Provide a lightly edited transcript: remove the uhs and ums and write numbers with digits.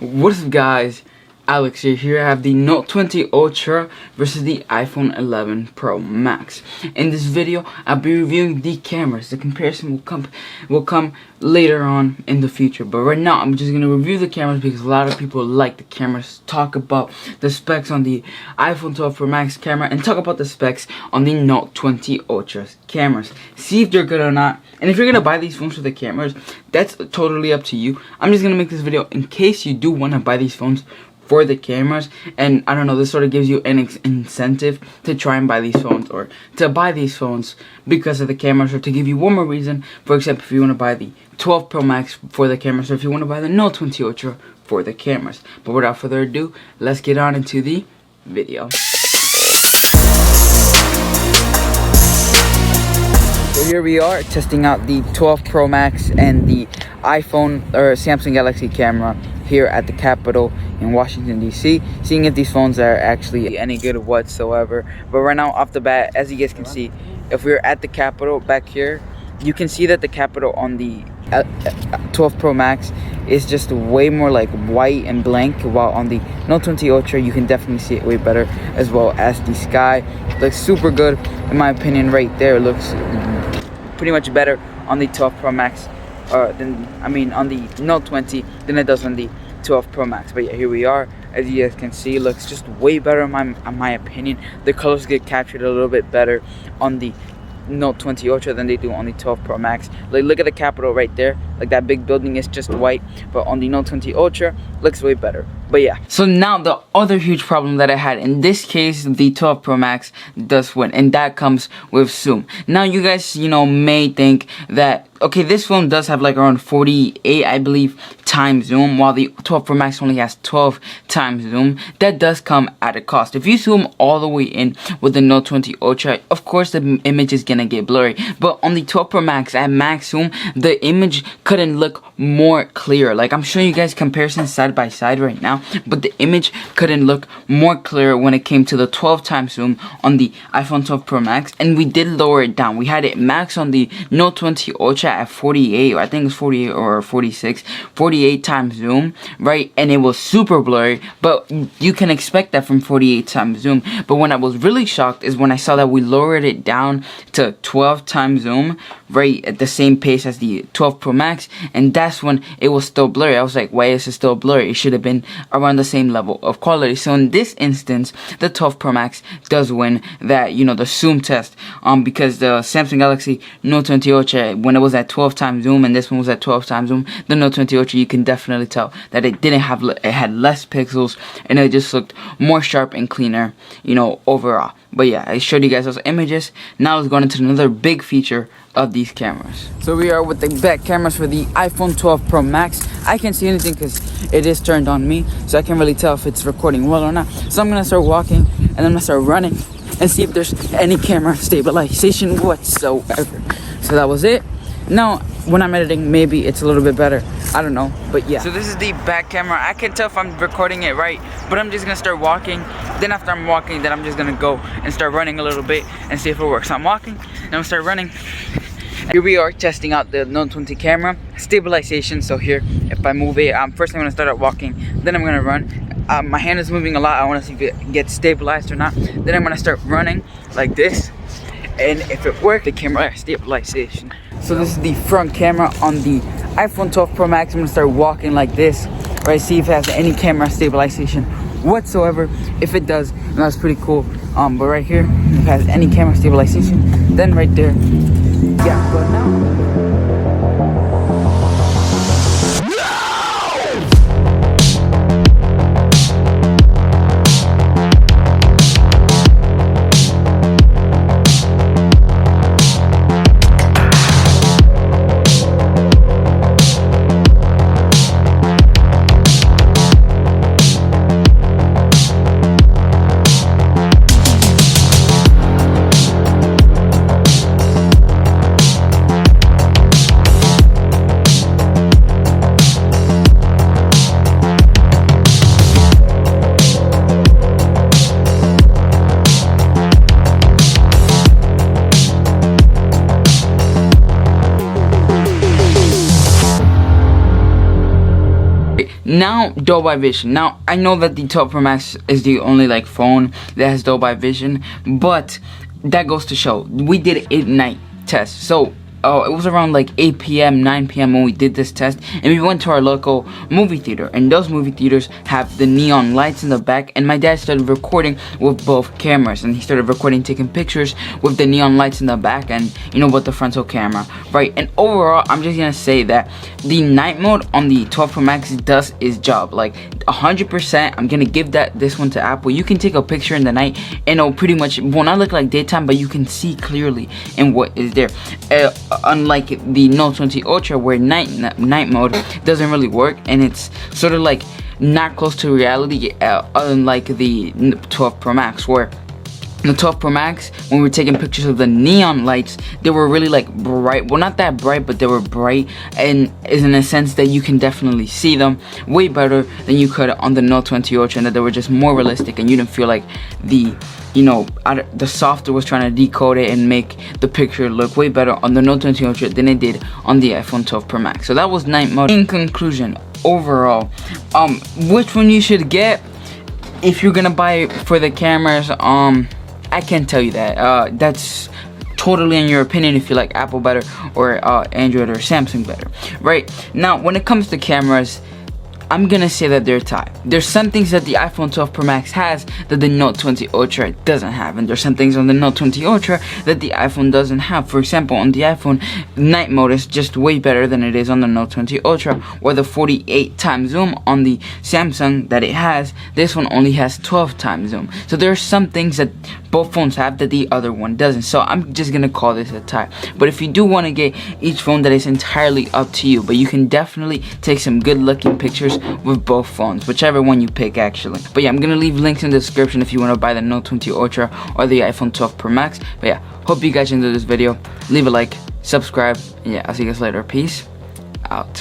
What's up, guys? Alex here. I have the Note 20 Ultra versus the iPhone 11 Pro Max. In this video, I'll be reviewing the cameras. The comparison will come later on in the future. But right now, I'm just gonna review the cameras because a lot of people like the cameras. Talk about the specs on the iPhone 12 Pro Max camera and talk about the specs on the Note 20 Ultra cameras. See if they're good or not. And if you're gonna buy these phones for the cameras, that's totally up to you. I'm just gonna make this video in case you do want to buy these phones for the cameras, and I don't know, this sort of gives you an incentive to try and buy these phones, or to buy these phones because of the cameras, or to give you one more reason. For example, if you want to buy the 12 Pro Max for the cameras, or if you want to buy the Note 20 Ultra for the cameras. But without further ado, let's get on into the video. So here we are testing out the 12 Pro Max and the iPhone or Samsung Galaxy camera here at the Capitol in Washington, D.C. Seeing if these phones are actually any good whatsoever. But right now, off the bat, as you guys can see, if we're at the Capitol back here, you can see that the Capitol on the 12 Pro Max is just way more like white and blank, while on the Note 20 Ultra you can definitely see it way better, as well as the sky looks super good in my opinion. Right there, it looks pretty much better on the 12 Pro Max on the Note 20 than it does on the 12 Pro Max. But yeah, here we are. As you guys can see, it looks just way better in my opinion. The colors get captured a little bit better on the Note 20 Ultra than they do on the 12 Pro Max. Like, look at the Capitol right there. Like, that big building is just white, but on the Note 20 Ultra looks way better. But yeah, so now the other huge problem that I had, in this case the 12 Pro Max does win, and that comes with zoom. Now you guys may think that, okay, this phone does have like around 48, I believe, times zoom, while the 12 Pro Max only has 12 times zoom. That does come at a cost. If you zoom all the way in with the Note 20 Ultra, of course the image is gonna get blurry, but on the 12 Pro Max at max zoom, the image couldn't look more clear. Like, I'm showing you guys comparisons side by side right now, but the image couldn't look more clear when it came to the 12 times zoom on the iPhone 12 Pro Max, and we did lower it down. We had it max on the Note 20 Ultra at 48, or I think it's 48 or 46, 48 times zoom, right? And it was super blurry, but you can expect that from 48 times zoom. But when I was really shocked is when I saw that we lowered it down to 12 times zoom, right, at the same pace as the 12 Pro Max, and that's when it was still blurry. I was like, why is it still blurry? It should have been around the same level of quality. So in this instance, the 12 Pro Max does win that, the zoom test, because the Samsung Galaxy Note 20 Ultra, when it was at 12 times zoom and this one was at 12 times zoom, the Note 20 Ultra, you can definitely tell that it had less pixels, and it just looked more sharp and cleaner, overall. But yeah, I showed you guys those images. Now let's go into another big feature of these cameras. So we are with the back cameras for the iPhone 12 Pro Max. I can't see anything because it is turned on me, so I can't really tell if it's recording well or not. So I'm gonna start walking, and I'm gonna start running and see if there's any camera stabilization whatsoever. So that was it. Now when I'm editing, maybe it's a little bit better, I don't know, but yeah. So this is the back camera. I can't tell if I'm recording it right, but I'm just gonna start walking. Then after I'm walking, then I'm just gonna go and start running a little bit and see if it works. So I'm walking, then I'm start running. Here we are testing out the Note 20 camera stabilization. So here, if I move it, first I'm gonna start out walking, then I'm gonna run. My hand is moving a lot. I want to see if it gets stabilized or not. Then I'm gonna start running like this, and if it worked, the camera stabilization. So this is the front camera on the iPhone 12 Pro Max. I'm gonna start walking like this, right? See if it has any camera stabilization whatsoever. If it does, then that's pretty cool. But right here, if it has any camera stabilization, then right there, yeah. But now, Now, Dolby Vision. Now, I know that the 12 Pro Max is the only like phone that has Dolby Vision, but that goes to show we did a night test. So it was around like 8 p.m. 9 p.m. when we did this test, and we went to our local movie theater, and those movie theaters have the neon lights in the back, and my dad started recording with both cameras, and he started recording, taking pictures with the neon lights in the back and, you know, with the frontal camera, right? And overall, I'm just gonna say that the night mode on the 12 Pro Max does its job, like 100%. I'm gonna give this one to Apple. You can take a picture in the night and it'll pretty much will not look like daytime, but you can see clearly in what is there. Unlike the Note 20 Ultra, where night mode doesn't really work, and it's sort of like not close to reality, unlike the 12 Pro Max, where the 12 Pro Max, when we were taking pictures of the neon lights, they were really like bright. Well, not that bright, but they were bright, and is in a sense that you can definitely see them way better than you could on the Note 20 Ultra, and that they were just more realistic, and you didn't feel like the, you know, the software was trying to decode it and make the picture look way better on the Note 20 Ultra than it did on the iPhone 12 Pro Max. So that was night mode. In conclusion, overall, which one you should get if you're gonna buy it for the cameras, I can't tell you that. That's totally in your opinion, if you like Apple better or Android or Samsung better, right? Now, when it comes to cameras, I'm gonna say that they're tied. There's some things that the iPhone 12 Pro Max has that the Note 20 Ultra doesn't have, and there's some things on the Note 20 Ultra that the iPhone doesn't have. For example, on the iPhone, night mode is just way better than it is on the Note 20 Ultra, or the 48 times zoom on the Samsung that it has. This one only has 12 times zoom. So there are some things that both phones have that the other one doesn't. So I'm just gonna call this a tie. But if you do want to get each phone, that is entirely up to you. But you can definitely take some good looking pictures with both phones, whichever one you pick actually. But yeah, I'm gonna leave links in the description if you want to buy the Note 20 Ultra or the iPhone 12 Pro Max. But yeah, hope you guys enjoyed this video. Leave a like, subscribe, and yeah, I'll see you guys later. Peace out.